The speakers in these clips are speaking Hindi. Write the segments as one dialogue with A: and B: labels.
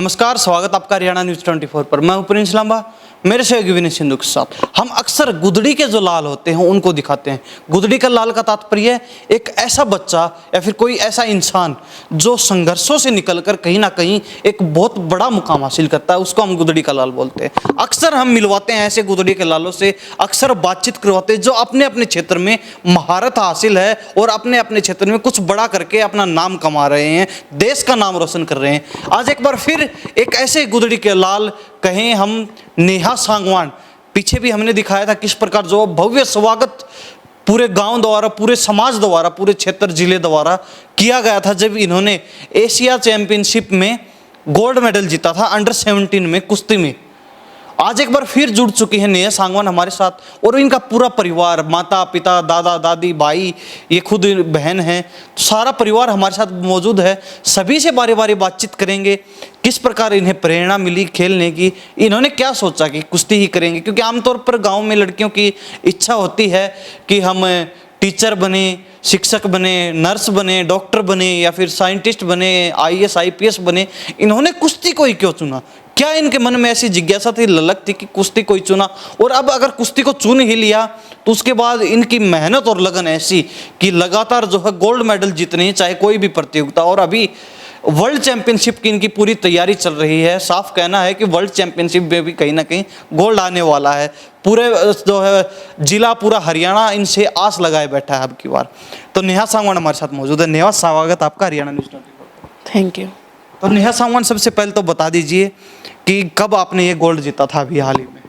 A: नमस्कार, स्वागत आपका हरियाणा न्यूज़ 24 पर। मैं हूं प्रिंस लांबा, मेरे सहयोगी विनय सिंधु के साथ। हम अक्सर गुदड़ी के जो लाल होते हैं उनको दिखाते हैं। गुदड़ी का लाल का तात्पर्य है एक ऐसा बच्चा या फिर कोई ऐसा इंसान जो संघर्षों से निकलकर कहीं ना कहीं एक बहुत बड़ा मुकाम हासिल करता है, उसको हम गुदड़ी का लाल बोलते हैं। अक्सर हम मिलवाते हैं ऐसे गुदड़ी के लालों से, अक्सर बातचीत करवाते हैं जो अपने अपने क्षेत्र में महारत हासिल है और अपने अपने क्षेत्र में कुछ बड़ा करके अपना नाम कमा रहे हैं, देश का नाम रोशन कर रहे हैं। आज एक बार फिर एक ऐसे गुदड़ी के लाल कहें हम नेहा सांगवान, पीछे भी हमने दिखाया था किस प्रकार जो भव्य स्वागत पूरे गांव द्वारा, पूरे समाज द्वारा, पूरे क्षेत्र जिले द्वारा किया गया था जब इन्होंने एशिया चैंपियनशिप में गोल्ड मेडल जीता था अंडर 17 में कुश्ती में। आज एक बार फिर जुड़ चुकी है नेहा सांगवान हमारे साथ और इनका पूरा परिवार, माता पिता, दादा दादी, भाई, ये खुद बहन है, सारा परिवार हमारे साथ मौजूद है। सभी से बारी बारी बातचीत करेंगे, किस प्रकार इन्हें प्रेरणा मिली खेलने की, इन्होंने क्या सोचा कि कुश्ती ही करेंगे। क्योंकि आमतौर पर गांव में लड़कियों की इच्छा होती है कि हम टीचर बने, शिक्षक बने, नर्स बने, डॉक्टर बने या फिर साइंटिस्ट बने, आईएएस आईपीएस बने। इन्होंने कुश्ती को ही क्यों चुना? क्या इनके मन में ऐसी जिज्ञासा थी, ललक थी कि कुश्ती को ही चुना? और अब अगर कुश्ती को चुन ही लिया तो उसके बाद इनकी मेहनत और लगन ऐसी कि लगातार जो है गोल्ड मेडल जीतने हैं, चाहे कोई भी प्रतियोगिता। और अभी वर्ल्ड चैंपियनशिप की इनकी पूरी तैयारी चल रही है। साफ कहना है कि वर्ल्ड चैंपियनशिप में भी कहीं ना कहीं गोल्ड आने वाला है। पूरे जो है जिला, पूरा हरियाणा इनसे आस लगाए बैठा है अब की बार। तो नेहा सांगवान हमारे साथ मौजूद है। नेहा, स्वागत आपका हरियाणा न्यूज़ 24।
B: Thank you.
A: तो नेहा सांगवान, सबसे पहले तो बता दीजिए कि कब आपने ये गोल्ड जीता था अभी हाल ही में?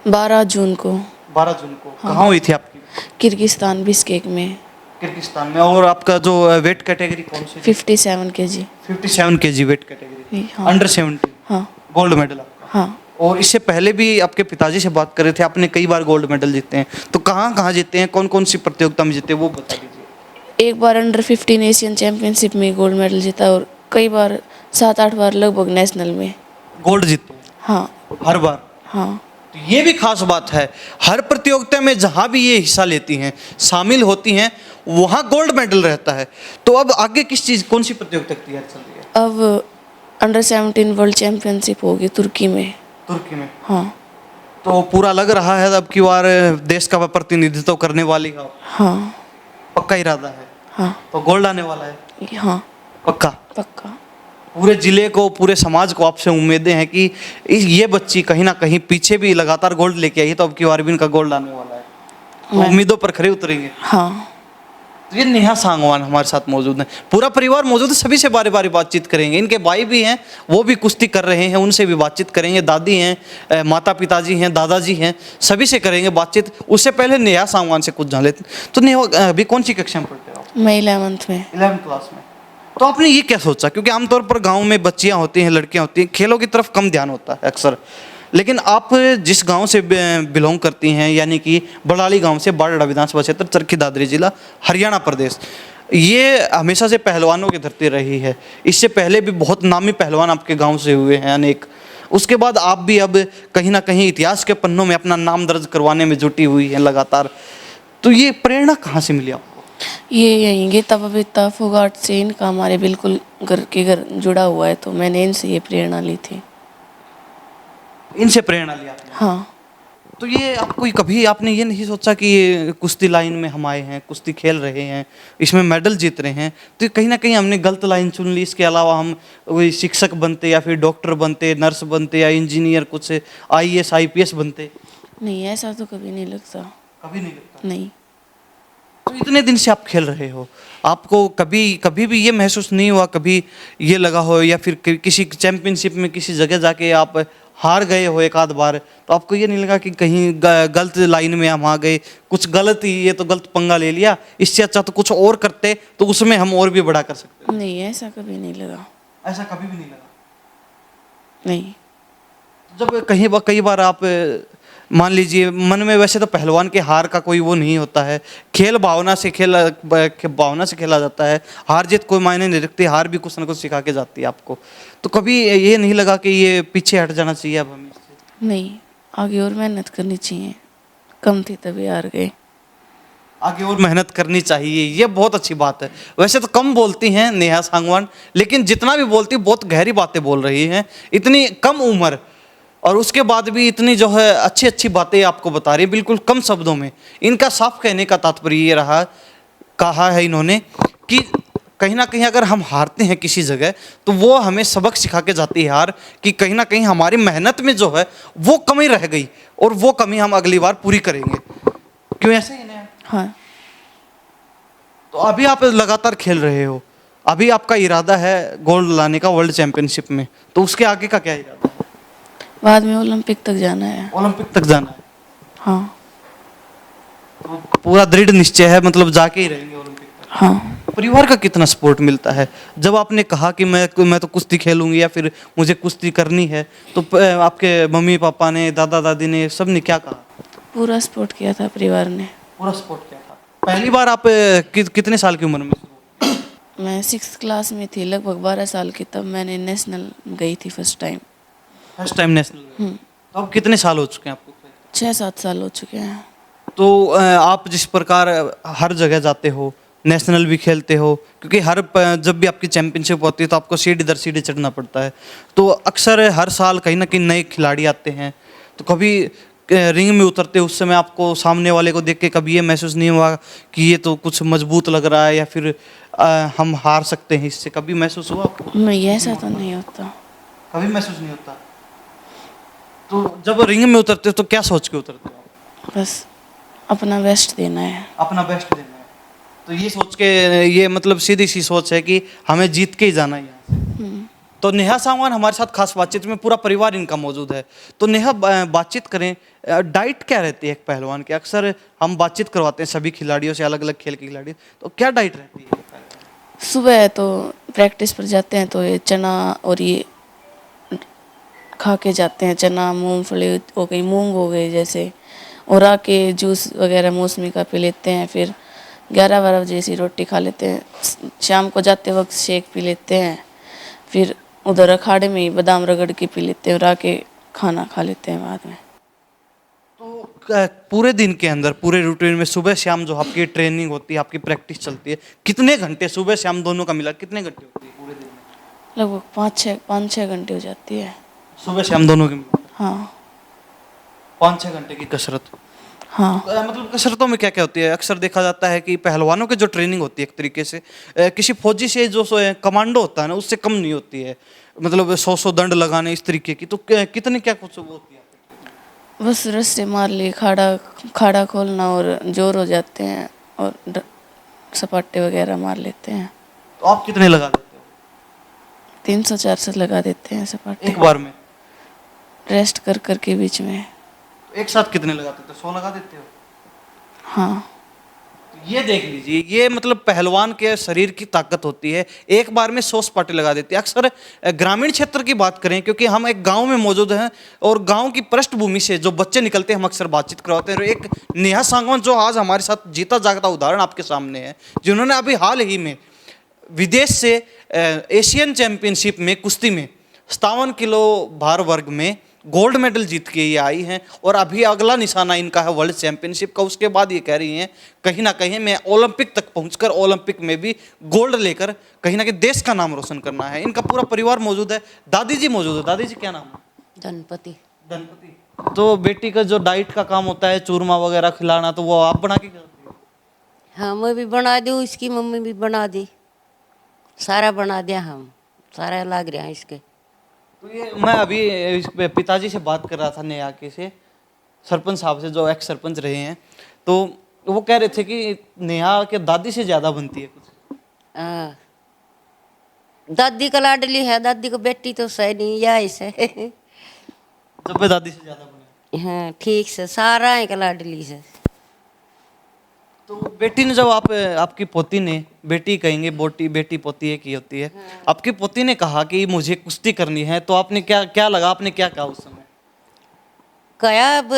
B: 12 जून को।
A: 12 जून को। कहाँ हुई थी आपकी?
B: किर्गिस्तान, बिश्केक में।
A: किर्गिस्तान में। और आपका जो वेट कैटेगरी कौन सी?
B: 57 केजी।
A: 57 केजी वेट कैटेगरी,
B: हाँ।
A: अंडर 17।
B: हाँ
A: गोल्ड मेडल आपका।
B: हाँ।
A: और इससे पहले भी आपके पिताजी से बात कर रहे थे, आपने कई बार गोल्ड मेडल जीते हैं। तो कहाँ कहाँ जीते हैं, कौन कौन सी प्रतियोगिता में जीते, वो बता दीजिए।
B: एक बार अंडर 15 एशियन चैंपियनशिप में गोल्ड मेडल जीता और कई बार 7-8 बार लगभग नेशनल में
A: गोल्ड जीते हैं
B: हाँ।
A: हर बार।
B: हाँ।
A: तो ये भी खास बात है, हर प्रतियोगिता में जहाँ भी ये हिस्सा लेती हैं, शामिल होती हैं, वहाँ गोल्ड मेडल रहता है। तो अब आगे किस चीज़, कौन सी प्रतियोगिता की तैयारी चल रही है?
B: अब अंडर 17 वर्ल्ड चैंपियनशिप होगी तुर्की में।
A: तुर्की में।
B: हाँ।
A: तो पूरा लग रहा है अब की बार देश का प्रतिनिधित्व करने वाली हो?
B: हाँ।
A: पक्का इरादा है?
B: हाँ।
A: तो गोल्ड आने वाला है?
B: हाँ।
A: पक्का?
B: पक्का।
A: पूरे जिले को, पूरे समाज को आपसे उम्मीदें हैं कि ये बच्ची कहीं ना कहीं पीछे भी लगातार गोल्ड लेके आई है, तो अब की बार भी इनका गोल्ड आने वाला है। तो उम्मीदों पर खरे उतरेंगे।
B: हाँ।
A: तो ये नेहा सांगवान हमारे साथ मौजूद हैं, पूरा परिवार मौजूद है। सभी से बारी बारी बातचीत करेंगे। इनके भाई भी हैं, वो भी कुश्ती कर रहे हैं, उनसे भी बातचीत करेंगे। दादी हैं, माता पिताजी हैं, दादाजी हैं, सभी से करेंगे बातचीत। उससे पहले नेहा सांगवान से कुछ जान लेते हैं। तो नेहा, अभी कौन सी कक्षा में पढ़ते हो?
B: मैं 11th में।
A: 11th क्लास में। तो आपने ये क्या सोचा? क्योंकि आमतौर पर गांव में बच्चियां होती हैं, लड़कियां होती हैं, खेलों की तरफ कम ध्यान होता है अक्सर। लेकिन आप जिस गांव से बिलोंग करती हैं, यानी कि बड़ाली गांव से, बारडा विधानसभा क्षेत्र, चरखी दादरी जिला, हरियाणा प्रदेश, ये हमेशा से पहलवानों की धरती रही है। इससे पहले भी बहुत नामी पहलवान आपके गांव से हुए हैं अनेक। उसके बाद आप भी अब कहीं ना कहीं इतिहास के पन्नों में अपना नाम दर्ज करवाने में जुटी हुई हैं लगातार। तो ये प्रेरणा कहाँ से मिली आपको?
B: ये यहीं गीता बबीता फोगाट से, इनका हमारे बिल्कुल घर के घर जुड़ा हुआ है, तो मैंने इनसे ये प्रेरणा ली थी।
A: इनसे प्रेरणा लिया आपने?
B: हाँ।
A: तो ये आपको कभी आपने ये नहीं सोचा कि ये कुश्ती लाइन में हम आए हैं, कुश्ती खेल रहे हैं, इसमें मेडल जीत रहे हैं, तो कहीं ना कहीं हमने गलत लाइन चुन ली, इसके अलावा हम वही शिक्षक बनते या फिर डॉक्टर बनते, नर्स बनते या इंजीनियर, कुछ आईएएस आईपीएस बनते?
B: नहीं, ऐसा तो कभी नहीं लगता।
A: कभी नहीं लगता?
B: नहीं।
A: तो इतने दिन से आप खेल रहे हो, आपको कभी कभी भी ये महसूस नहीं हुआ, कभी ये लगा हो या फिर किसी चैंपियनशिप में किसी जगह जाके आप हार गए हो एक आध बार, तो आपको ये नहीं लगा कि कहीं गलत लाइन में हम आ गए, कुछ गलत ही, ये तो गलत पंगा ले लिया, इससे अच्छा तो कुछ और करते तो उसमें हम और भी बड़ा कर सकते?
B: नहीं, ऐसा कभी नहीं लगा।
A: ऐसा कभी भी नहीं लगा?
B: नहीं।
A: जब कई बार आप मान लीजिए, मन में वैसे तो पहलवान के हार का कोई वो नहीं होता है, खेल भावना से खेला जाता है, हार जीत कोई मायने नहीं रखती, हार भी कुछ ना कुछ सिखा के जाती है आपको। तो कभी ये नहीं लगा कि ये पीछे हट जाना चाहिए अब हमें इससे?
B: नहीं, आगे और मेहनत करनी चाहिए। कम थी तभी हार गए।
A: आगे और मेहनत करनी चाहिए, ये बहुत अच्छी बात है। वैसे तो कम बोलती हैं नेहा सांगवान, लेकिन जितना भी बोलती बहुत गहरी बातें बोल रही हैं। इतनी कम उम्र और उसके बाद भी इतनी जो है अच्छी अच्छी बातें आपको बता रही है, बिल्कुल कम शब्दों में। इनका साफ कहने का तात्पर्य ये रहा, कहा है इन्होंने कि कहीं ना कहीं अगर हम हारते हैं किसी जगह तो वो हमें सबक सिखा के जाती है हार, कि कहीं ना कहीं हमारी मेहनत में जो है वो कमी रह गई और वो कमी हम अगली बार पूरी करेंगे। क्यों ऐसे ही नहीं?
B: हाँ।
A: तो अभी आप लगातार खेल रहे हो, अभी आपका इरादा है गोल्ड लाने का वर्ल्ड चैंपियनशिप में, तो उसके आगे का क्या इरादा है?
B: बाद में ओलंपिक तक जाना है।
A: ओलंपिक तक जाना है?
B: हाँ।
A: तो पूरा दृढ़ निश्चय है, मतलब जाके ही रहेंगे ओलंपिक तक?
B: हाँ।
A: परिवार का कितना सपोर्ट मिलता है? जब आपने कहा कि मैं तो कुश्ती खेलूंगी या फिर मुझे कुश्ती करनी है, तो आपके मम्मी पापा ने, दादा दादी ने, सब ने क्या कहा?
B: पूरा सपोर्ट किया था परिवार ने।
A: पूरा सपोर्ट किया था। पहली बार आप कितने साल की उम्र में?
B: मैं 6th क्लास में थी, लगभग 12 साल की, तब मैंने नेशनल गई थी first time.
A: First time national? तो अब कितने साल हो चुके हैं आपको?
B: 6-7 साल हो चुके हैं।
A: तो आप जिस प्रकार हर जगह जाते हो, नेशनल भी खेलते हो, क्योंकि जब भी आपकी चैंपियनशिप होती है तो आपको सीढ़ी दर सीढ़ी चढ़ना पड़ता है, तो अक्सर हर साल कहीं ना कहीं नए खिलाड़ी आते हैं, तो कभी रिंग में उतरते उस समय आपको सामने वाले को देख के कभी ये महसूस नहीं हुआ कि ये तो कुछ मजबूत लग रहा है या फिर हम हार सकते हैं इससे? कभी महसूस हुआ आपको?
B: नहीं, ऐसा तो नहीं होता।
A: कभी महसूस नहीं होता? तो जब रिंग में उतरते हो तो क्या सोच के उतरते हो आप?
B: बस अपना बेस्ट देना है।
A: अपना बेस्ट देना है, तो ये सोच के, ये मतलब सीधी सी सोच है कि हमें जीत के ही जाना है यहाँ से। तो नेहा सांगवान हमारे साथ खास बातचीत में, पूरा परिवार इनका मौजूद है। तो नेहा, बातचीत करें, डाइट क्या रहती है एक पहलवान की? अक्सर हम बातचीत करवाते हैं सभी खिलाड़ियों से, अलग अलग खेल के खिलाड़ी, तो क्या डाइट रहती है?
B: सुबह तो प्रैक्टिस पर जाते हैं तो ये चना और ये खा के जाते हैं, चना, मूंगफली हो गई, मूंग हो गए जैसे, और आके जूस वगैरह मौसमी का पी लेते हैं। फिर 11-12 बजे ऐसी रोटी खा लेते हैं। शाम को जाते वक्त शेक पी लेते हैं। फिर उधर अखाड़े में ही बादाम रगड़ के पी लेते हैं और आके खाना खा लेते हैं बाद में।
A: तो पूरे दिन के अंदर, पूरे रूटीन में, सुबह शाम जो आपकी ट्रेनिंग होती है, आपकी प्रैक्टिस चलती है, कितने घंटे, सुबह शाम दोनों का मिला कितने घंटे होती है पूरे दिन में?
B: लगभग 5-6 घंटे हो जाती है।
A: सुबह शाम दोनों की मिला?
B: हाँ।
A: 5-6 घंटे की कसरत?
B: हाँ।
A: मतलब कसरतों में क्या क्या होती है? अक्सर देखा जाता है कि पहलवानों की जो ट्रेनिंग होती है एक तरीके से किसी फौजी से जो कमांडो होता है ना, उससे कम नहीं होती है, मतलब 100 दंड लगाने इस तरीके की। तो कितने क्या कुछ वो होती है?
B: बस रस्से मार लिए, खाड़ा खोलना और जोर हो जाते हैं और सपाटे वगैरह मार लेते हैं।
A: तो आप कितने लगा देते हो?
B: 300-400 लगा देते हैं सपाटे
A: एक बार में?
B: रेस्ट कर कर के बीच में।
A: एक साथ कितने लगा देते हो? 100 लगा देते हो?
B: हाँ।
A: तो ये देख लीजिए, ये मतलब पहलवान के शरीर की ताकत होती है, एक बार में 100 सपाटे लगा देती है। अक्सर ग्रामीण क्षेत्र की बात करें, क्योंकि हम एक गांव में मौजूद हैं और गांव की पृष्ठभूमि से जो बच्चे निकलते हैं हम अक्सर बातचीत करवाते हैं। एक नेहा सांगवान जो आज हमारे साथ जीता जागता उदाहरण आपके सामने है, जिन्होंने अभी हाल ही में विदेश से एशियन चैंपियनशिप में कुश्ती में 57 किलो भार वर्ग में गोल्ड मेडल जीत के ये आई हैं, और अभी अगला निशाना इनका है वर्ल्ड चैंपियनशिप का। उसके बाद ये कह रही हैं कहीं ना कहीं मैं ओलंपिक तक पहुंचकर ओलंपिक में भी गोल्ड लेकर कहीं ना कहीं देश का नाम रोशन करना है। इनका पूरा परिवार मौजूद है, दादी जी मौजूद है। दादी जी क्या नाम है?
C: धनपति।
A: धनपति। तो बेटी का जो डाइट का काम होता है, चूरमा वगैरह खिलाना, तो वो आप बना के करती हो?
C: हाँ, मैं भी बना दी, इसकी मम्मी भी बना दी, सारा बना दिया, हम सारा लाग रहा है इसके।
A: तो ये मैं अभी इस पिताजी से बात कर रहा था, नेहा के से, सरपंच साहब से, जो एक्स सरपंच रहे हैं, तो वो कह रहे थे कि नेहा के दादी से ज्यादा बनती है कुछ।
C: हाँ, दादी का लाडली है, दादी को बेटी तो सही नहीं, या ऐसे।
A: जब मैं दादी से ज्यादा बने?
C: हाँ, ठीक से सारा है का लाडली से।
A: तो बेटी ने, जब आपकी पोती ने, बेटी कहेंगे, बेटी पोती एक ही होती है, आपकी पोती ने कहा कि मुझे कुश्ती करनी है, तो आपने क्या लगा, आपने क्या कहा उस समय?
C: कया अब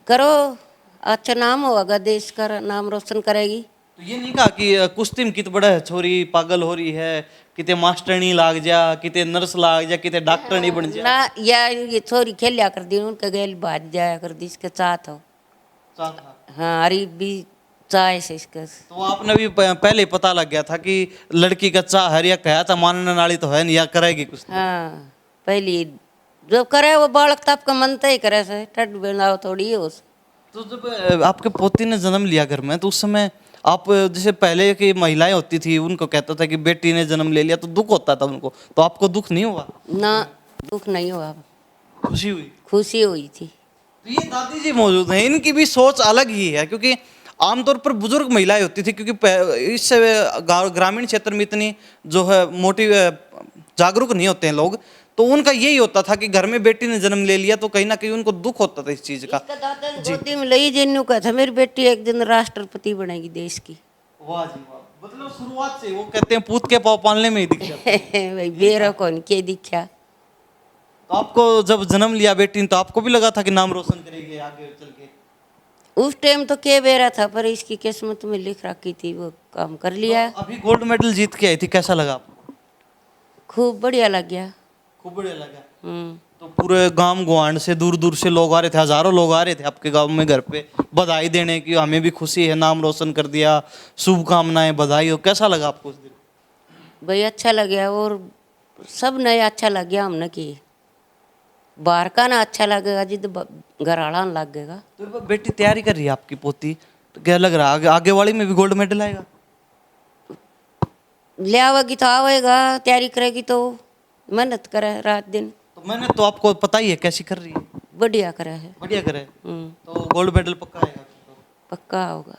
C: करो, अच्छा नाम होगा, देश का नाम रोशन करेगी।
A: तो ये नहीं कहा कि कुश्ती में कित बड़ा छोरी पागल हो रही है, किते मास्टरनी लाग जा, किते नर्स लाग जा, किते डॉक्टर नहीं बन जा?
C: ना, या ये छोरी खेलिया कर दी, उनके गैल भाज जाया कर दी, इसके साथ हो। हाँ, अरे भी चाय से इसका।
A: तो आपने भी पहले ही पता लग गया था कि लड़की का चाह है, या कहा था मानने वाली तो है नहीं, या करेगी कुछ।
C: हाँ पहली जो करे वो बालक तो आपका मनता ही करे से ठंड बनाओ थोड़ी है उस।
A: तो जब आपके पोती ने जन्म लिया घर में, तो उस समय आप जैसे पहले की महिलाएं होती थी, उनको कहता था कि बेटी ने जन्म ले लिया, तो दुख होता था उनको, तो आपको दुख नहीं हुआ?
C: ना दुख नहीं हुआ,
A: खुशी हुई?
C: खुशी हुई थी।
A: तो ये दादी जी मौजूद हैं, इनकी भी सोच अलग ही है, क्योंकि आमतौर पर बुजुर्ग महिलाएं होती थी, क्योंकि इस ग्रामीण क्षेत्र में इतनी जो है मोटी जागरूक नहीं होते हैं लोग, तो उनका यही होता था कि घर में बेटी ने जन्म ले लिया तो कहीं ना कहीं उनको दुख होता था इस चीज का।
C: इसका दादा गोदी में लई जिन्नू कहा था मेरी बेटी एक दिन राष्ट्रपति बनेगी देश की।
A: वाह जी वाह, मतलब शुरुआत से वो कहते हैं पूत के पाँव पालने में ही दिख जाता है।
C: भाई बेरा कौन के दिखा।
A: तो आपको जब जन्म लिया बेटी ने, तो आपको भी लगा था कि नाम रोशन करेगी आगे चल के?
C: उस टाइम तो के बेरा था, पर इसकी किस्मत में लिख रखी थी, वो काम कर लिया।
A: तो अभी गोल्ड मेडल जीत के आई थी, कैसा लगा आपको?
C: खूब बढ़िया लग गया।
A: खूब बढ़िया लगा। तो पूरे गांव गुआंढ से दूर दूर से लोग आ रहे थे, हजारों लोग आ रहे थे आपके गांव में घर पे बधाई देने की, हमें भी खुशी है, नाम रोशन कर दिया, शुभकामनाएं, बधाई हो। कैसा लगा आपको उस दिन?
C: भाई अच्छा लग गया, और सब नए अच्छा लग गया हमने की। बाहर का ना अच्छा लगेगा जिद घर आड़ा लगेगा।
A: तो बेटी तैयारी कर रही है आपकी पोती, तो क्या लग रहा है आगे वाली में भी गोल्ड मेडल आएगा?
C: ले आवेगी तो आवेगा, तैयारी करेगी तो मेहनत करे रात दिन।
A: तो मैंने तो आपको पता ही है कैसी कर रही है,
C: बढ़िया करे है।
A: बढ़िया करे, तो गोल्ड मेडल पक्का आएगा
C: पक्का होगा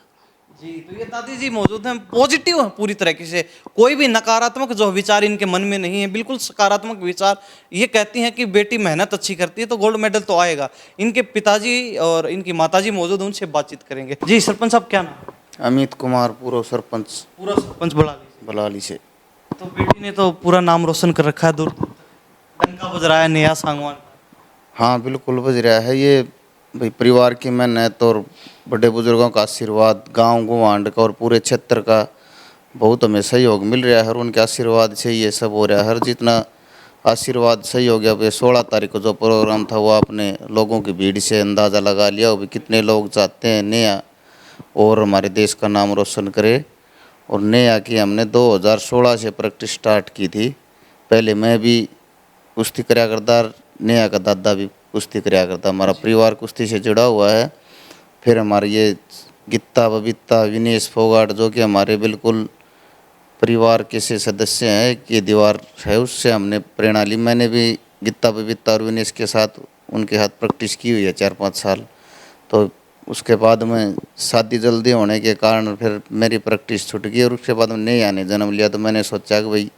A: जी। तो ये दादी जी मौजूद हैं, पॉजिटिव है पूरी तरीके से, कोई भी नकारात्मक जो विचार इनके मन में नहीं है, बिल्कुल सकारात्मक विचार। ये कहती हैं कि बेटी मेहनत अच्छी करती है तो गोल्ड मेडल तो आएगा। इनके पिताजी और इनकी माताजी मौजूद हैं, उनसे बातचीत करेंगे। जी सरपंच साहब, क्या नाम?
D: अमित कुमार, पूर्व सरपंच
A: पूरा सरपंच
D: बलाली से।
A: तो बेटी ने तो पूरा नाम रोशन कर रखा है, दूर दूर तक डंका बज रहा है नया सांगवान।
D: हाँ बिल्कुल बज रहा है। ये भाई परिवार की मेहनत और बड़े बुजुर्गों का आशीर्वाद, गांव गुआंढ का और पूरे क्षेत्र का बहुत हमें सहयोग मिल रहा है, और उनके आशीर्वाद से ये सब हो रहा है। हर जितना आशीर्वाद सही हो गया। 16 तारीख को जो प्रोग्राम था वो आपने लोगों की भीड़ से अंदाज़ा लगा लिया हो, कितने लोग चाहते हैं नया और हमारे देश का नाम रोशन करे। और नया की हमने 2016 से प्रैक्टिस स्टार्ट की थी। पहले मैं भी कुश्ती कराया करता, नया का दादा भी कुश्ती कराया करता। हमारा परिवार कुश्ती से जुड़ा हुआ है। फिर हमारे ये गीता, बबीता, विनेश फोगाट जो कि हमारे बिल्कुल परिवार के से सदस्य हैं, कि दीवार है, उससे हमने प्रेरणा ली। मैंने भी गीता, बबीता और विनेश के साथ उनके साथ प्रैक्टिस की हुई है 4-5 साल। तो उसके बाद में शादी जल्दी होने के कारण फिर मेरी प्रैक्टिस छूट गई, और उसके बाद में नया ने जन्म लिया। तो मैंने सोचा कि भाई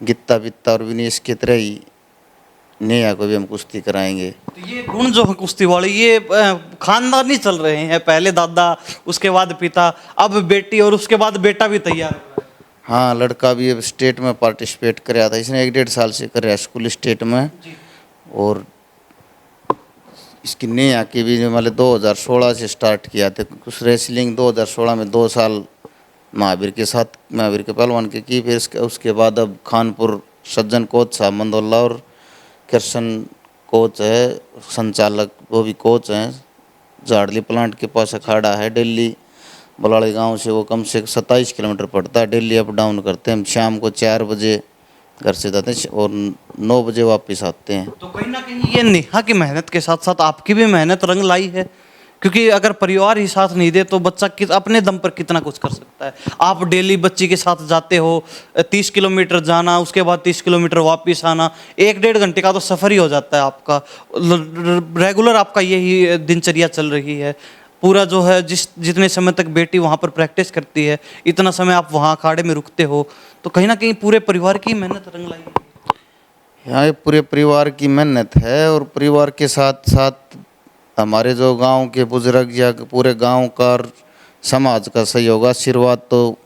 D: गीता, बित्ता और विनेश की तरह ही नया को भी हम कुश्ती कराएंगे।
A: तो ये गुण जो है कुश्ती वाले, ये खानदानी चल रहे हैं, पहले दादा, उसके बाद पिता, अब बेटी, और उसके बाद बेटा भी तैयार हो रहा है।
D: हाँ, लड़का भी अब स्टेट में पार्टिसिपेट कर रहा था। इसने 1-1.5 साल से कर रहा है स्कूल स्टेट में। और इसकी नया की भी मतलब 2016 से स्टार्ट किया था। कुछ रेसलिंग 2016 में 2 साल महावीर के साथ, महावीर के पहलवान के की। फिर उसके बाद अब खानपुर सज्जन कोच साहब मंदोला और कृष्ण कोच है संचालक, वो भी कोच हैं। झाड़ली प्लांट के पास अखाड़ा है दिल्ली बलाड़ी गांव से, वो कम से 27 किलोमीटर पड़ता है। डेली अप डाउन करते हैं हम। शाम को 4 बजे घर से जाते हैं और 9 बजे वापस आते हैं।
A: तो कहीं ना कहीं ये नेहा की मेहनत के साथ साथ आपकी भी मेहनत रंग लाई है, क्योंकि अगर परिवार ही साथ नहीं दे तो बच्चा अपने दम पर कितना कुछ कर सकता है। आप डेली बच्ची के साथ जाते हो, 30 किलोमीटर जाना, उसके बाद 30 किलोमीटर वापस आना, 1-1.5 घंटे का तो सफ़र ही हो जाता है आपका। रेगुलर आपका यही दिनचर्या चल रही है। पूरा जो है जितने समय तक बेटी वहाँ पर प्रैक्टिस करती है, इतना समय आप वहाँ अखाड़े में रुकते हो, तो कहीं ना कहीं पूरे परिवार की मेहनत रंग लाई है।
D: यहाँ पूरे परिवार की मेहनत है, और परिवार के साथ साथ हमारे जो गांव के बुजुर्ग या पूरे गांव का और समाज का सहयोग, आशीर्वाद तो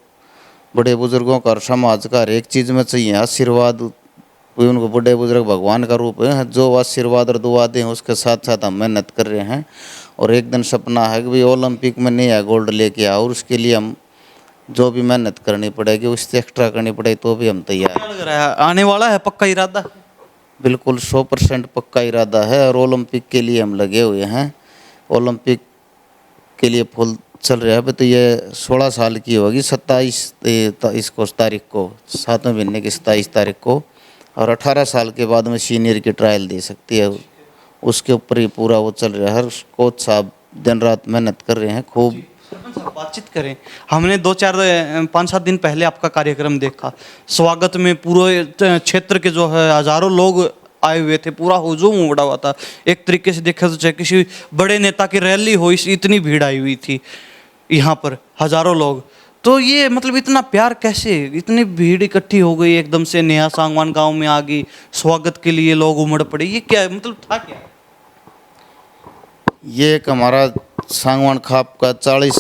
D: बड़े बुजुर्गों का और समाज का हर एक चीज़ में चाहिए। आशीर्वाद उनको, बड़े बुजुर्ग भगवान का रूप है, जो आशीर्वाद और दुआ दें उसके साथ साथ हम मेहनत कर रहे हैं। और एक दिन सपना है कि भाई ओलंपिक में नया गोल्ड लेके आओ, और उसके लिए हम जो भी मेहनत करनी पड़ेगी, उससे एक्स्ट्रा करनी पड़ेगी, तो भी हम तैयार हैं।
A: क्या लग रहा है, आने वाला है पक्का इरादा?
D: बिल्कुल 100% पक्का इरादा है, और ओलंपिक के लिए हम लगे हुए हैं। ओलंपिक के लिए फुल चल रहा है। अभी तो ये 16 साल की होगी, 27 तारीख को, 7वें महीने की 27 तारीख को, और 18 साल के बाद में सीनियर की ट्रायल दे सकती है। उसके ऊपर ही पूरा वो चल रहा है। हर कोच साहब दिन रात मेहनत कर रहे हैं खूब।
A: सरपंच साहब, बातचीत करें। हमने 5-7 दिन पहले आपका कार्यक्रम देखा। स्वागत में पूरे क्षेत्र के जो है हजारों लोग आए हुए थे, पूरा हुजूम उमड़ा हुआ था। एक तरीके से देखा तो चाहे किसी बड़े नेता की रैली हो, इतनी भीड़ आई हुई थी यहाँ पर, हजारों लोग। तो ये मतलब इतना प्यार कैसे, इतनी भीड़ इकट्ठी हो गई एकदम से, नेहा सांगवान गांव में आ गई, स्वागत के लिए लोग उमड़ पड़े, ये क्या मतलब था क्या?
D: ये एक हमारा सांगवान खाप का 40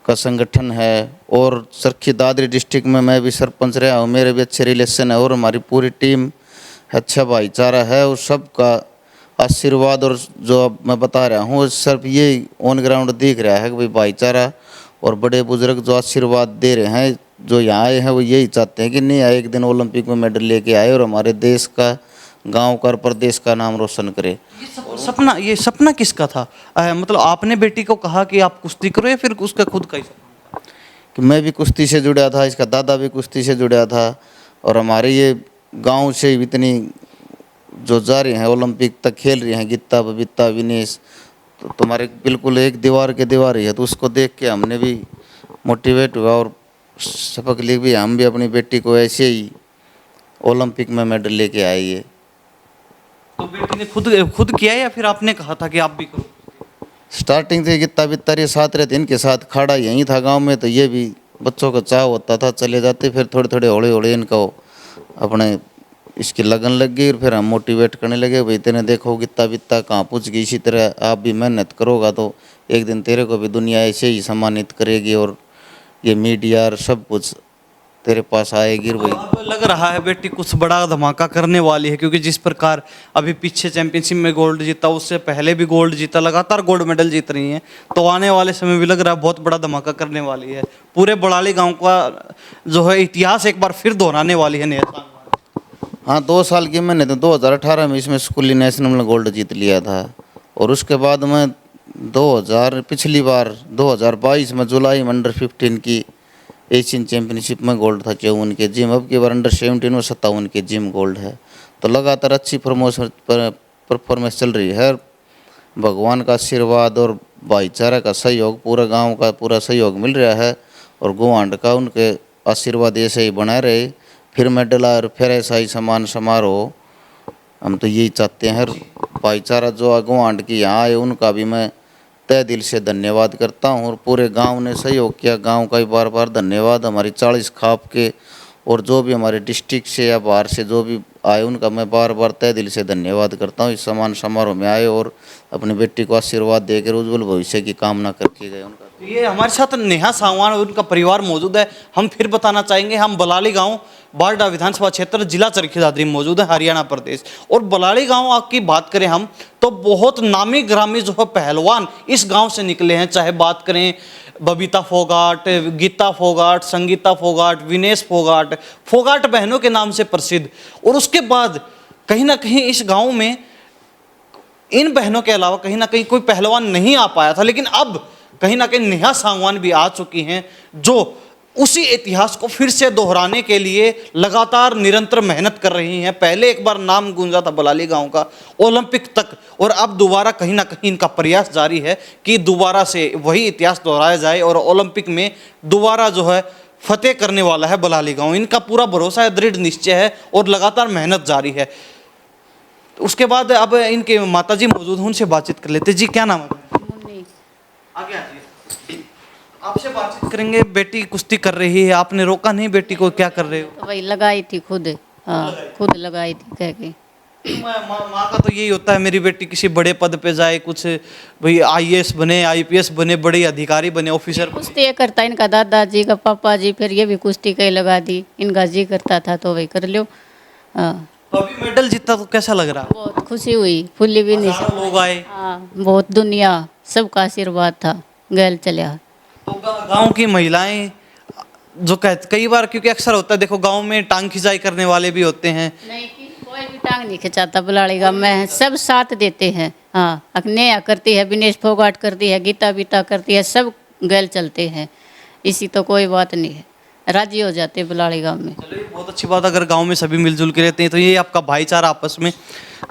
D: का संगठन है, और चरखी दादरी डिस्ट्रिक्ट में मैं भी सरपंच रहा हूँ, मेरे भी अच्छे रिलेशन है, और हमारी पूरी टीम अच्छा भाईचारा है, और सबका आशीर्वाद। और जो अब मैं बता रहा हूँ सिर्फ ये ऑन ग्राउंड दिख रहा है कि भाई भाईचारा, और बड़े बुजुर्ग जो आशीर्वाद दे रहे हैं, जो यहाँ आए हैं वो यही चाहते हैं कि नहीं आए एक दिन ओलंपिक में मेडल लेके आए और हमारे देश का, गांव का और प्रदेश का नाम रोशन करे।
A: ये सपना किसका था? मतलब आपने बेटी को कहा कि आप कुश्ती करो, या फिर उसका खुद का ही सपना?
D: कि मैं भी कुश्ती से जुड़ा था, इसका दादा भी कुश्ती से जुड़ा था, और हमारे ये गांव से इतनी जो जा रहे हैं ओलंपिक तक खेल रहे हैं, गीता, बबीता, विनेश, तो तुम्हारे बिल्कुल एक दीवार के दीवार ही है। तो उसको देख के हमने भी मोटिवेट हुआ और शपथ ली भी हम भी अपनी बेटी को ऐसे ही ओलंपिक में मेडल लेके आएंगे।
A: तो बेटी ने खुद किया, या फिर आपने कहा था कि आप भी करो?
D: स्टार्टिंग से गीता बित्ता ये साथ रहते, इनके साथ खड़ा यहीं था गांव में, तो ये भी बच्चों का चाव होता था, चले जाते। फिर थोड़े थोड़े हौले हौले इनको अपने इसकी लगन लग गई, और फिर हम मोटिवेट करने लगे, भाई तेने देखो गीता बित्ता कहाँ पूछ गई, इसी तरह आप भी मेहनत करोगा तो एक दिन तेरे को भी दुनिया ऐसे ही सम्मानित करेगी, और ये मीडिया और सब कुछ तेरे पास आएगी। भाई
A: अब लग रहा है बेटी कुछ बड़ा धमाका करने वाली है, क्योंकि जिस प्रकार अभी पीछे चैंपियनशिप में गोल्ड जीता, उससे पहले भी गोल्ड जीता, लगातार गोल्ड मेडल जीत रही हैं, तो आने वाले समय भी लग रहा है बहुत बड़ा धमाका करने वाली है। पूरे बड़ाली गांव का जो है इतिहास एक बार फिर दोहराने वाली है नेहा सांगवान।
D: हाँ, 2 साल की मैंने तो 2018 में इसमें स्कूली नेशनल में गोल्ड जीत लिया था, और उसके बाद में पिछली बार 2022 में जुलाई में अंडर-15 की एशियन चैंपियनशिप में गोल्ड था 54 के जिम। अब की बार अंडर-17 में 57 के जिम गोल्ड है। तो लगातार अच्छी परफॉर्मेंस चल रही है। भगवान का आशीर्वाद और भाईचारा का सहयोग, पूरा गांव का पूरा सहयोग मिल रहा है, और गोवांड का उनके आशीर्वाद ऐसे ही बनाए रहे, फिर मेडल और फिर ऐसा ही सम्मान समारोह, हम तो यही चाहते हैं। भाईचारा जो गोवांड की यहाँ आए उनका भी मैं तय दिल से धन्यवाद करता हूँ, और पूरे गांव ने सहयोग किया, गांव का भी बार बार धन्यवाद। हमारी 40 खाप के और जो भी हमारे डिस्ट्रिक्ट से या बाहर से जो भी आए उनका मैं बार बार तय दिल से धन्यवाद करता हूँ। इस सम्मान समारोह में आए और अपनी बेटी को आशीर्वाद देकर उज्जवल भविष्य की कामना करके गए उनका।
A: ये हमारे साथ नेहा सांगवान और उनका परिवार मौजूद है। हम फिर बताना चाहेंगे, हम बलाली गांव बारडा विधानसभा क्षेत्र, जिला चरखी दादरी मौजूद है, हरियाणा प्रदेश। और बलाली गांव की बात करें हम तो बहुत नामी ग्रामी जो है पहलवान इस गांव से निकले हैं। चाहे बात करें बबीता फोगाट, गीता फोगाट, संगीता फोगाट, विनेश फोगाट, फोगाट बहनों के नाम से प्रसिद्ध। और उसके बाद कहीं ना कहीं इस गांव में इन बहनों के अलावा कहीं ना कहीं कोई पहलवान नहीं आ पाया था, लेकिन अब कहीं ना कहीं नेहा सांगवान भी आ चुकी हैं, जो उसी इतिहास को फिर से दोहराने के लिए लगातार निरंतर मेहनत कर रही हैं। पहले एक बार नाम गूंजा था बलाली गांव का ओलंपिक तक, और अब दोबारा कहीं ना कहीं इनका प्रयास जारी है कि दोबारा से वही इतिहास दोहराया जाए और ओलंपिक में दोबारा जो है फतेह करने वाला है बलाली गांव। इनका पूरा भरोसा है, दृढ़ निश्चय है, और लगातार मेहनत जारी है। उसके बाद अब इनके माताजी मौजूद हैं, उनसे बातचीत कर लेते। जी, क्या नाम है? आगे आइए, आपसे बातचीत करेंगे। बेटी कुश्ती कर रही है, आपने रोका नहीं बेटी को, क्या कर रहे हो?
E: तो भाई लगाई थी खुद, हाँ खुद लगाई थी कह के।
A: माँ का तो यही होता है, मेरी बेटी किसी बड़े पद पे जाए, कुछ भाई IAS बने, IPS बने, बड़े अधिकारी बने, ऑफिसर।
E: कुश्ती ये करता इनका दादाजी का पापा जी, फिर ये भी कुश्ती कहीं लगा दी, इनका जी करता था तो वही कर लो। हाँ,
A: तो अभी मेडल जीता तो कैसा लग रहा है?
E: बहुत खुशी हुई, फुल्ली भी नहीं।
A: हजारों लोग आए,
E: हाँ, बहुत दुनिया सबका आशीर्वाद था, गैल चलिया।
A: तो गांव की महिलाएं जो कई बार, क्योंकि अक्सर होता है देखो गांव में टांग खिंचाई करने वाले भी होते हैं।
E: नहीं, कोई भी टांग नहीं खिंचाता बलाड़ी गाँव में, सब साथ देते हैं। हाँ, अग्नेया करती है, विनेश फोगाट करती है, गीता बीता करती है, सब गैल चलते हैं, इसी तो कोई बात नहीं है, राजी हो जाते बलाड़ी गांव में।
A: चलिए बहुत अच्छी बात, अगर गांव में सभी मिलजुल के रहते हैं तो ये आपका भाईचारा आपस में।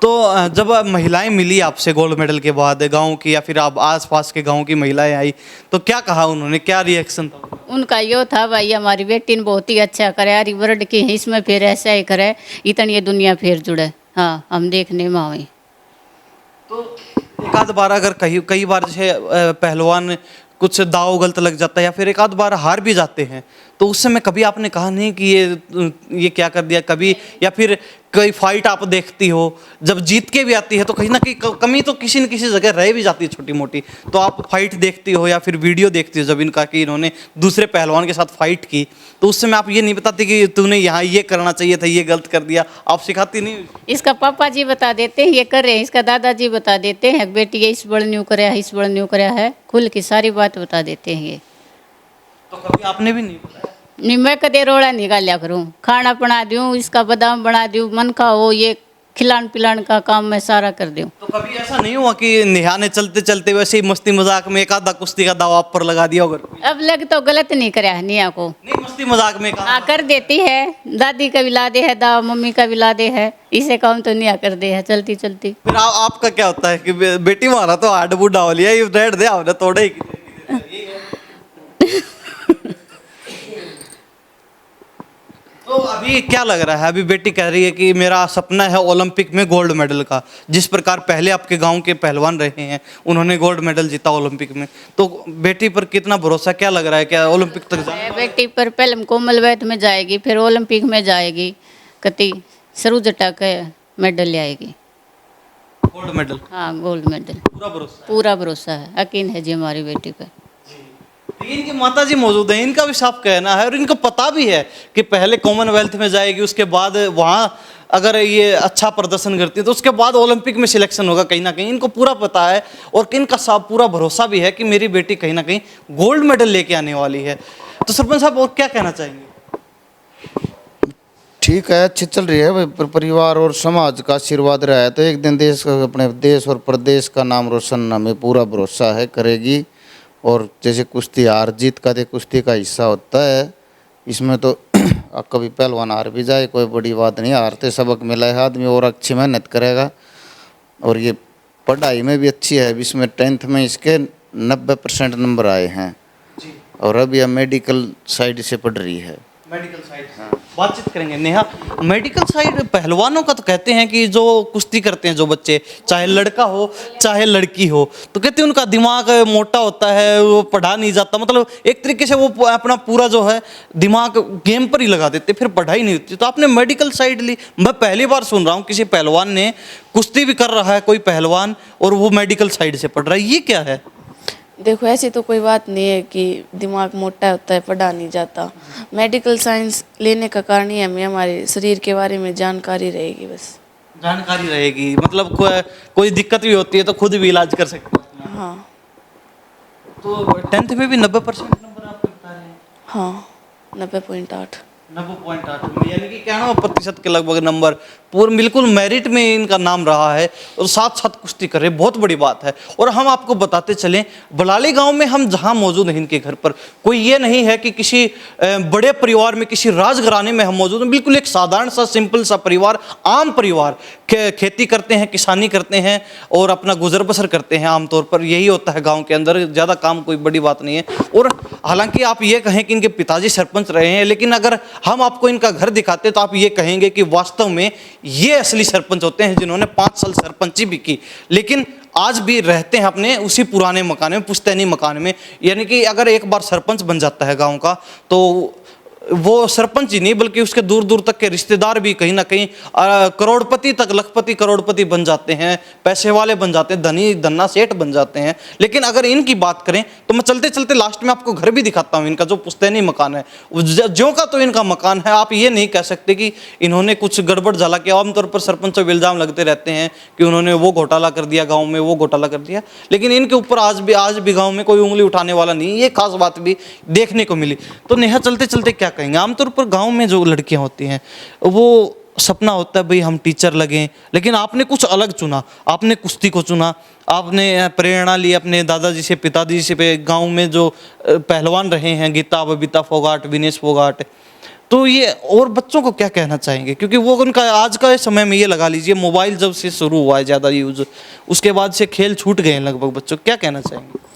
A: तो जब महिलाएं मिली आपसे गोल्ड मेडल के बाद गांव की, या फिर आप आसपास के गांव की महिलाएं आई, तो क्या कहा उन्होंने, क्या रिएक्शन था?
E: उनका यो था भाई हमारी बेटी ने बहुत ही अच्छा करे, यार वर्ड की इसमें फिर ऐसा ही करे, इतनी ये दुनिया फिर जुड़े, हाँ हम देखने में आवे।
A: तो एक आध बार अगर कई बार जैसे पहलवान कुछ दाव गलत लग जाता है या फिर एक आध बार हार भी जाते हैं, तो उस समय कभी आपने कहा नहीं कि ये क्या कर दिया कभी, या फिर कोई फाइट आप देखती हो जब जीत के भी आती है तो कहीं ना कहीं कमी तो किसी न किसी जगह रह भी जाती है छोटी मोटी, तो आप फाइट देखती हो या फिर वीडियो देखती हो जब इनका कि इन्होंने दूसरे पहलवान के साथ फाइट की, तो उस समय आप ये नहीं बताती कि तूने यहाँ ये करना चाहिए था, ये गलत कर दिया, आप सिखाती नहीं?
E: इसका पापा जी बता देते हैं ये कर रहे हैं, इसका दादाजी बता देते हैं बेटी ये इस बड़ न्यू कराया है, इस बड़ न्यू कराया है, खुल की सारी बात बता देते हैं ये।
A: तो कभी आपने भी नहीं बताया?
E: नहीं, मैं कदे रोड़ा निकालिया करूँ, खाना बना दूँ, इसका बादाम बना दूँ, मन का हो ये खिलान पिलान का काम मैं सारा कर दूँ।
A: तो कभी ऐसा नहीं हुआ कि नेहा ने चलते चलते वैसे ही मस्ती मजाक में एक आधा कुश्ती का दाव आप पर लगा दिया होगा?
E: अब लग तो गलत नहीं कराया है निया को,
A: नहीं, मस्ती मजाक में
E: हाँ कर देती है, दादी का भी ला दे है दाव, मम्मी का भी ला दे है, इसे काम तो नहीं कर दे है चलती चलती।
A: फिर आपका क्या होता है कि बेटी मारा तो हाड बूढ़ा हो लिया, ये रेड दे आपने तोड़े ही तो अभी क्या लग रहा है? अभी बेटी कह रही है कि मेरा सपना है ओलंपिक में गोल्ड मेडल का, जिस प्रकार पहले आपके गांव के पहलवान रहे हैं उन्होंने गोल्ड मेडल जीता ओलंपिक में, तो बेटी पर कितना भरोसा, क्या लग रहा है, क्या ओलंपिक तक जाए?
E: बेटी पर पहले कोमलवेथ में जाएगी, फिर ओलंपिक में जाएगी, कति सरू जटा के मेडल ले आएगी,
A: गोल्ड मेडल?
E: हाँ गोल्ड मेडल
A: पूरा भरोसा?
E: पूरा भरोसा है, यकीन है जी हमारी बेटी पे।
A: इनकी माता जी मौजूद है, इनका भी साफ कहना है और इनको पता भी है कि पहले कॉमनवेल्थ में जाएगी, उसके बाद वहाँ अगर ये अच्छा प्रदर्शन करती है तो उसके बाद ओलंपिक में सिलेक्शन होगा कहीं ना कहीं, इनको पूरा पता है और इनका साफ पूरा भरोसा भी है कि मेरी बेटी कहीं ना कहीं गोल्ड मेडल लेके आने वाली है। तो सरपंच साहब और क्या कहना चाहेंगे?
D: ठीक है, अच्छी चल रही है भाई, परिवार और समाज का आशीर्वाद रहा है तो एक दिन देश का, अपने देश और प्रदेश का नाम रोशन हमें पूरा भरोसा है करेगी। और जैसे कुश्ती हार जीत का कुश्ती का हिस्सा होता है, इसमें तो कभी पहलवान हार भी जाए कोई बड़ी बात नहीं, हारते सबक मिला है आदमी और अच्छी मेहनत करेगा। और ये पढ़ाई में भी अच्छी है, इसमें 10th में इसके 90% नंबर आए हैं और अभी यह मेडिकल साइड से पढ़ रही है।
A: मेडिकल साइड बातचीत करेंगे। नेहा, मेडिकल साइड पहलवानों का तो कहते हैं कि जो कुश्ती करते हैं जो बच्चे, चाहे लड़का हो चाहे लड़की हो, तो कहते हैं उनका दिमाग मोटा होता है, वो पढ़ा नहीं जाता, मतलब एक तरीके से वो अपना पूरा जो है दिमाग गेम पर ही लगा देते, फिर पढ़ाई नहीं होती। तो आपने मेडिकल साइड ली, मैं पहली बार सुन रहा हूँ किसी पहलवान ने, कुश्ती भी कर रहा है कोई पहलवान और वो मेडिकल साइड से पढ़ रहा है, ये क्या है?
B: देखो ऐसी तो कोई बात नहीं है कि दिमाग मोटा होता है पढ़ा नहीं जाता। मेडिकल साइंस लेने का कारण ही हमें हमारे शरीर के बारे में जानकारी रहेगी, बस
A: जानकारी रहेगी, मतलब कोई दिक्कत भी होती है तो खुद भी इलाज कर सकते हैं।
B: हाँ।
A: तो 10th में भी 90% नंबर आपके बता रहे हैं?
B: हाँ 90.8
A: 90.8 यानी कि 91% के लगभग नंबर पूर्ण बिल्कुल मेरिट में इनका नाम रहा है और साथ साथ कुश्ती कर रहे, बहुत बड़ी बात है। और हम आपको बताते चलें, बलाली गांव में हम जहां मौजूद हैं इनके घर पर, कोई ये नहीं है कि किसी बड़े परिवार में, किसी राजघराने में हम मौजूद हैं, बिल्कुल एक साधारण सा सिंपल सा परिवार, आम परिवार, खेती करते हैं, किसानी करते हैं और अपना गुजर बसर करते हैं। आमतौर पर यही होता है गाँव के अंदर, ज़्यादा काम कोई बड़ी बात नहीं है। और हालांकि आप ये कहें कि इनके पिताजी सरपंच रहे हैं, लेकिन अगर हम आपको इनका घर दिखाते तो आप ये कहेंगे कि वास्तव में ये असली सरपंच होते हैं जिन्होंने 5 साल सरपंची भी की, लेकिन आज भी रहते हैं अपने उसी पुराने मकान में, पुश्तैनी मकान में। यानी कि अगर एक बार सरपंच बन जाता है गांव का तो वो सरपंच ही नहीं बल्कि उसके दूर दूर तक के रिश्तेदार भी कहीं ना कहीं करोड़पति तक, लखपति करोड़पति बन जाते हैं, पैसे वाले बन जाते हैं, धनी धन्ना सेठ बन जाते हैं। लेकिन अगर इनकी बात करें तो मैं चलते चलते लास्ट में आपको घर भी दिखाता हूँ इनका, जो पुश्तैनी मकान है ज्यों का तो इनका मकान है। आप ये नहीं कह सकते कि इन्होंने कुछ गड़बड़ झाला किया। आमतौर पर सरपंचों पर इल्ज़ाम लगते रहते हैं कि उन्होंने वो घोटाला कर दिया गाँव में, वो घोटाला कर दिया, लेकिन इनके ऊपर आज भी गाँव में कोई उंगली उठाने वाला नहीं। ये खास बात भी देखने को मिली। तो नेहा, चलते चलते क्या कहेंगे, आमतौर पर गांव में जो लड़कियां होती हैं वो सपना होता है भाई हम टीचर लगें, लेकिन आपने कुछ अलग चुना, आपने कुश्ती को चुना, आपने प्रेरणा ली अपने दादाजी से, पिताजी से, पे गांव में जो पहलवान रहे हैं, गीता बबीता फोगाट, विनेश फोगाट। तो ये और बच्चों को क्या कहना चाहेंगे, क्योंकि वो उनका आज का समय में ये लगा लीजिए मोबाइल जब से शुरू हुआ है ज़्यादा यूज, उसके बाद से खेल छूट गए हैं लगभग बच्चों, क्या कहना चाहेंगे?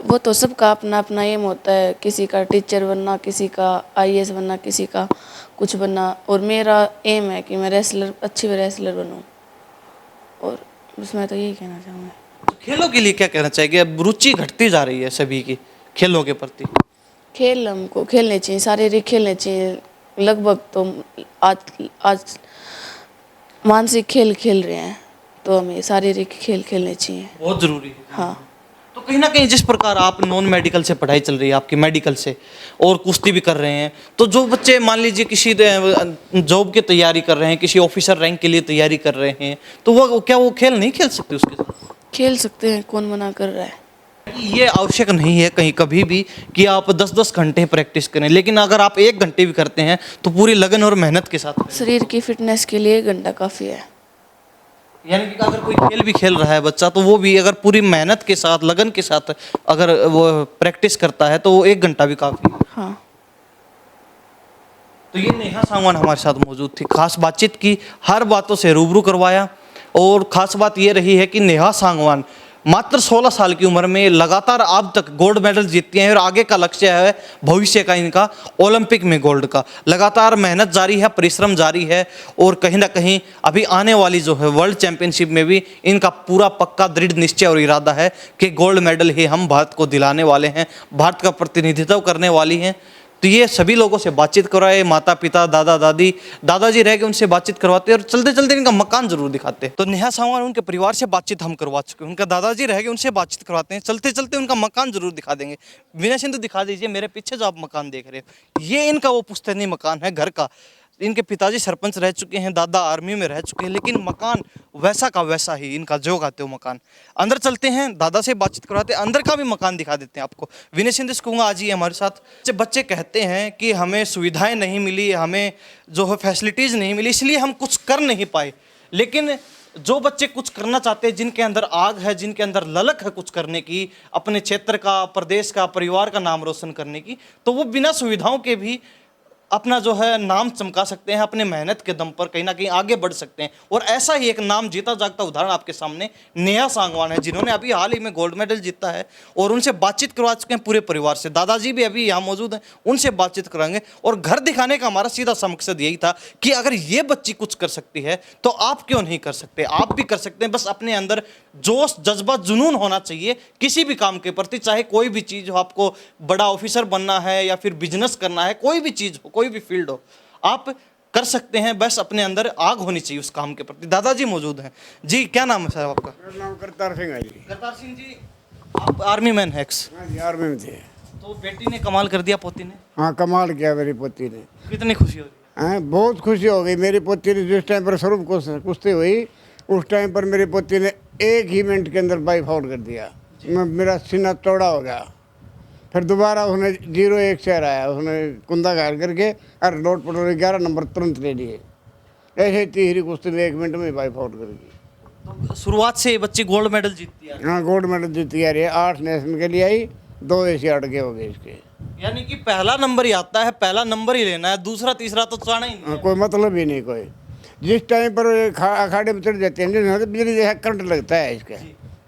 B: वो तो सबका अपना अपना एम होता है, किसी का टीचर बनना, किसी का आईएएस बनना, किसी का कुछ बनना, और मेरा एम है कि मैं रेसलर, अच्छी रेसलर बनूं, और बस मैं तो यही कहना चाहूँगा।
A: खेलों के लिए क्या कहना चाहेंगे? अब रुचि घटती जा रही है सभी की खेलों के प्रति।
B: खेल हमको खेलने चाहिए, शारीरिक खेलने चाहिए, लगभग तो आज मानसिक खेल खेल रहे हैं, तो हमें शारीरिक खेल खेलने चाहिए,
A: बहुत जरूरी है।
B: हाँ।
A: तो कहीं ना कहीं जिस प्रकार आप नॉन मेडिकल से पढ़ाई चल रही है आपकी, मेडिकल से, और कुश्ती भी कर रहे हैं, तो जो बच्चे मान लीजिए किसी जॉब की तैयारी कर रहे हैं, किसी ऑफिसर रैंक के लिए तैयारी कर रहे हैं, तो वो क्या वो खेल नहीं खेल सकते उसके साथ?
B: खेल सकते हैं, कौन मना कर रहा है।
A: ये आवश्यक नहीं है कहीं कभी भी कि आप 10-10 घंटे प्रैक्टिस करें, लेकिन अगर आप 1 घंटे भी करते हैं तो पूरी लगन और मेहनत के साथ।
B: शरीर की फिटनेस के लिए 1 घंटा काफ़ी है।
A: यानी कि अगर कोई खेल भी खेल रहा है बच्चा, तो वो भी अगर पूरी मेहनत के साथ, लगन के साथ अगर वो प्रैक्टिस करता है तो वो 1 घंटा भी काफ़ी है।
B: हाँ।
A: तो ये नेहा सांगवान हमारे साथ मौजूद थी, खास बातचीत की, हर बातों से रूबरू करवाया। और खास बात ये रही है कि नेहा सांगवान मात्र 16 साल की उम्र में लगातार अब तक गोल्ड मेडल जीतती हैं, और आगे का लक्ष्य है भविष्य का इनका ओलंपिक में गोल्ड का। लगातार मेहनत जारी है, परिश्रम जारी है, और कहीं ना कहीं अभी आने वाली जो है वर्ल्ड चैंपियनशिप में भी इनका पूरा पक्का दृढ़ निश्चय और इरादा है कि गोल्ड मेडल ही हम भारत को दिलाने वाले हैं, भारत का प्रतिनिधित्व करने वाली हैं। तो ये सभी लोगों से बातचीत करवाए, माता पिता, दादा दादी, दादाजी रह के उनसे बातचीत करवाते और चलते चलते इनका मकान जरूर दिखाते। तो नेहा सांगवान उनके परिवार से बातचीत हम करवा चुके हैं, उनका दादाजी रह के उनसे बातचीत करवाते हैं, चलते चलते उनका मकान जरूर दिखा देंगे। विनय सिंधु दिखा दीजिए मेरे पीछे जो आप मकान देख रहे हो, ये इनका वो पुश्तैनी मकान है घर का। इनके पिताजी सरपंच रह चुके हैं, दादा आर्मी में रह चुके हैं, लेकिन मकान वैसा का वैसा ही इनका जो कहते हो मकान। अंदर चलते हैं, दादा से बातचीत करवाते हैं, अंदर का भी मकान दिखा देते हैं आपको। विनय सिंधु से कहूँगा आज ही हमारे साथ। बच्चे कहते हैं कि हमें सुविधाएं नहीं मिली, हमें जो है फैसिलिटीज़ नहीं मिली, इसलिए हम कुछ कर नहीं पाए। लेकिन जो बच्चे कुछ करना चाहते हैं, जिनके अंदर आग है, जिनके अंदर ललक है कुछ करने की, अपने क्षेत्र का, प्रदेश का, परिवार का नाम रोशन करने की, तो वो बिना सुविधाओं के भी अपना जो है नाम चमका सकते हैं, अपने मेहनत के दम पर कहीं ना कहीं आगे बढ़ सकते हैं। और ऐसा ही एक नाम जीता जागता उदाहरण आपके सामने नेहा सांगवान है, जिन्होंने अभी हाल ही में गोल्ड मेडल जीता है, और उनसे बातचीत करवा चुके हैं पूरे परिवार से। दादाजी भी अभी यहाँ मौजूद हैं, उनसे बातचीत कराएंगे। और घर दिखाने का हमारा सीधा सा मकसद यही था कि अगर ये बच्ची कुछ कर सकती है तो आप क्यों नहीं कर सकते, आप भी कर सकते हैं। बस अपने अंदर जोश, जज्बा, जुनून होना चाहिए किसी भी काम के प्रति, चाहे कोई भी चीज़ हो, आपको बड़ा ऑफिसर बनना है या फिर बिजनेस करना है, कोई भी चीज़ हो, कोई भी फील्ड हो, आप कर सकते हैं। बस अपने अंदर आग होनी चाहिए उस काम के प्रति। दादाजी मौजूद हैं जी, क्या नाम है साहब आपका?
F: मेरा नाम करतार सिंह है जी।
A: करतार सिंह जी, आप आर्मी मैन हैं एक्स?
F: हाँ जी, आर्मी में थे।
A: तो बेटी ने कमाल कर दिया, पोती ने?
F: हाँ, कमाल किया मेरी पोती ने।
A: कितनी खुशी हो रही है?
F: हाँ, बहुत खुशी हो गई। मेरी पोती ने जिस टाइम पर स्वरूप कुश्ती हुई, उस टाइम पर मेरी पोती ने 1 ही मिनट के अंदर बाई फाउट कर दिया। मेरा सीना चौड़ा हो गया। फिर दोबारा उसने 0-1 से हराया, उसने कुंदा घायल करके और लोट पटोरी 11 नंबर तुरंत ले लिए। ऐसे तीसरी कुश्ती में 1 मिनट में बाई फाउट कर दी।
A: तो शुरुआत से ये बच्ची गोल्ड मेडल जीतती है?
F: हाँ, गोल्ड मेडल जीती आ रही है। 8 नेशनल के लिए आई, 2 एशियाड के हो गए इसके।
A: यानी कि पहला नंबर ही आता है, पहला नंबर ही लेना है, दूसरा तीसरा तो चाहना ही नहीं
F: हाँ,
A: है।
F: कोई मतलब ही नहीं कोई। जिस टाइम पर अखाड़े में चढ़ जाते हैं, बिजली जैसा करंट लगता है इसका।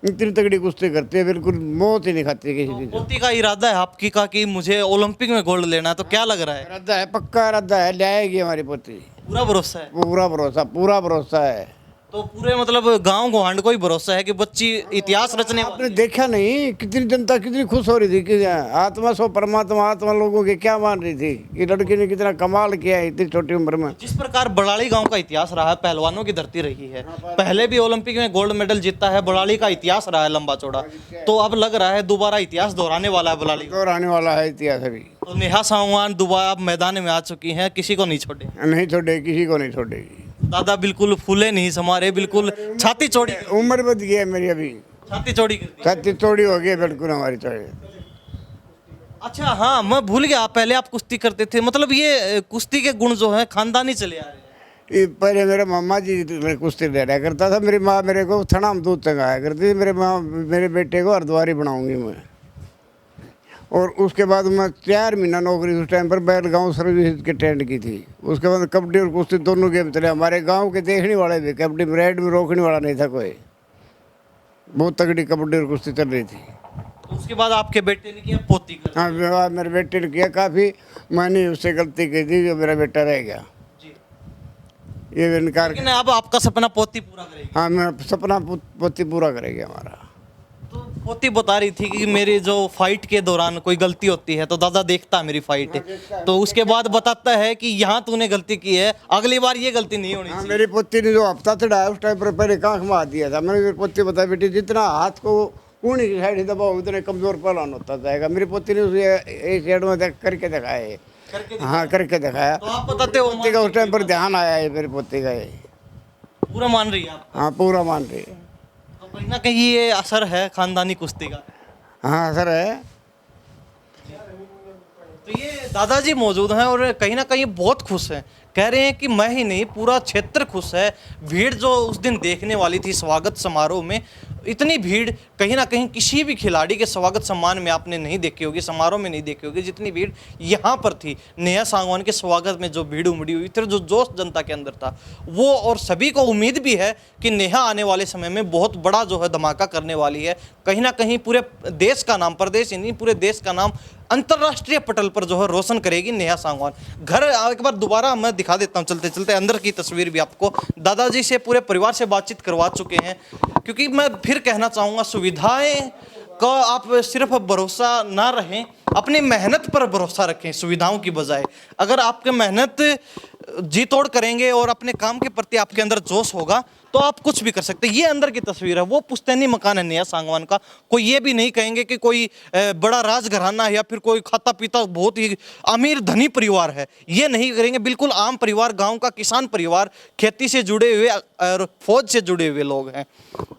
F: इतनी तगड़ी कुश्ती करते हैं, बिल्कुल मौत ही नहीं खाती किसी चीज।
A: पोती का इरादा है आपकी का कि मुझे ओलंपिक में गोल्ड लेना है, तो क्या लग रहा है?
F: इरादा है, पक्का इरादा है, ले आएगी हमारी पोती।
A: पूरा भरोसा है?
F: पूरा भरोसा है।
A: तो पूरे मतलब गांव गोहांड को ही भरोसा है कि बच्ची इतिहास रचने वाली
F: आपने देखा नहीं कितनी जनता कितनी खुश हो रही थी कि आत्मा सो परमात्मा, आत्मा लोगों की क्या मान रही थी कि लड़की ने कितना कमाल किया है इतनी छोटी उम्र में।
A: जिस प्रकार बड़ाली गांव का इतिहास रहा है, पहलवानों की धरती रही है, पहले भी ओलंपिक में गोल्ड मेडल जीता है, बड़ाली का इतिहास रहा है लंबा चौड़ा, तो अब लग रहा है दोबारा इतिहास दोहराने वाला है बड़ाली।
F: दोहराने वाला है इतिहास अभी।
A: तो नेहा सांगवान दोबारा अब मैदान में आ चुकी हैं, किसी को नहीं छोड़े?
F: नहीं छोड़ेगी, किसी को नहीं छोड़ेगी।
A: दादा बिल्कुल फूले नहीं समारे, बिल्कुल छाती चौड़ी,
F: उम्र बच गई है मेरी अभी,
A: छाती चौड़ी कर दी।
F: छाती चौड़ी हो गई है बिल्कुल हमारी चौड़ी।
A: अच्छा हाँ, मैं भूल गया, पहले आप कुश्ती करते थे, मतलब ये कुश्ती के गुण जो है खानदानी चले आ रहे हैं?
F: ये पहले मेरा मामा जी कुश्ती लड़ा करता था, मेरी माँ मेरे को थना में दूध टंगाया करती थी, मेरे माँ मेरे बेटे को हरद्वारी बनाऊंगी मैं। और उसके बाद मैं 4 महीना नौकरी उस टाइम पर बैलगांव सर्विस के टेंट की थी। उसके बाद कबड्डी और कुश्ती दोनों गेम चले। हमारे गांव के देखने वाले भी, कबड्डी में रेड में रोकने वाला नहीं था कोई। बहुत तगड़ी कबड्डी और कुश्ती चल रही थी।
A: तो उसके बाद आपके बेटे ने किया, पोती कर
F: हाँ, विवाह मेरे बेटे ने किया काफ़ी। मैंने उससे गलती की थी जो मेरा बेटा रह गया,
A: जी।
F: ये इनकार।
A: लेकिन अब आपका सपना पोती पूरा करेगी।
F: हाँ, मैं सपना पोती पूरा करेगी हमारा।
A: तो पोती बता रही थी कि मेरी जो फाइट के दौरान कोई गलती होती है तो दादा देखता है मेरी फाइट, तो उसके बाद बताता है कि यहाँ तूने गलती की है, अगली बार ये गलती नहीं होनी
F: हाँ,
A: चाहिए।
F: मेरी पोती ने जो हफ्ता चढ़ाया उस टाइम पर पहले कांख मार दिया था। मैंने मेरी पोती बताया, बेटी जितना हाथ को कूनी की साइड दबाओ उतने कमजोर पहलवान होता जाएगा। मेरी पोती ने उसे एक साइड में करके दिखाया। हाँ, करके दिखाया।
A: तो आप बताते हो
F: पोती का उस टाइम पर ध्यान आया है मेरी पोती का। ये
A: पूरा मान रही है आप?
F: हाँ, पूरा मान रही है।
A: तो कहीं ना कहीं ये असर है खानदानी कुश्ती का।
F: हाँ सर है।
A: तो ये दादाजी मौजूद हैं और कहीं ना कहीं बहुत खुश हैं। कह रहे हैं कि मैं ही नहीं, पूरा क्षेत्र खुश है। भीड़ जो उस दिन देखने वाली थी स्वागत समारोह में, इतनी भीड़ कहीं ना कहीं किसी भी खिलाड़ी के स्वागत सम्मान में आपने नहीं देखी होगी, समारोह में नहीं देखी होगी, जितनी भीड़ यहाँ पर थी। नेहा सांगवान के स्वागत में जो भीड़ उमड़ी हुई थी, जो जोश जनता के अंदर था वो, और सभी को उम्मीद भी है कि नेहा आने वाले समय में बहुत बड़ा जो है धमाका करने वाली है। कहीं ना कहीं पूरे देश का नाम, प्रदेश ही नहीं पूरे देश का नाम अंतर्राष्ट्रीय पटल पर जो है रोशन करेगी नेहा सांगवान। घर एक बार दोबारा मैं दिखा देता हूँ चलते चलते अंदर की तस्वीर भी आपको। दादाजी से, पूरे परिवार से बातचीत करवा चुके हैं, क्योंकि मैं फिर कहना चाहूँगा, सुविधाएं का आप सिर्फ भरोसा ना रहें, अपनी मेहनत पर भरोसा रखें सुविधाओं की बजाय। अगर आपके मेहनत जी तोड़ करेंगे और अपने काम के प्रति आपके अंदर जोश होगा तो आप कुछ भी कर सकते हैं। ये अंदर की तस्वीर है, वो पुश्तैनी मकान है नेहा सांगवान का। कोई ये भी नहीं कहेंगे कि कोई बड़ा राजघराना है या फिर कोई खाता पीता बहुत ही अमीर धनी परिवार है, ये नहीं करेंगे। बिल्कुल आम परिवार, गांव का किसान परिवार, खेती से जुड़े हुए और फौज से जुड़े हुए लोग हैं।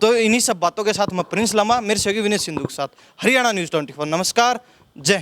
A: तो इन्हीं सब बातों के साथ मैं प्रिंस लामा, मेरे सहयोगी विनय सिंधु के साथ, हरियाणा न्यूज़ 24। नमस्कार, जय।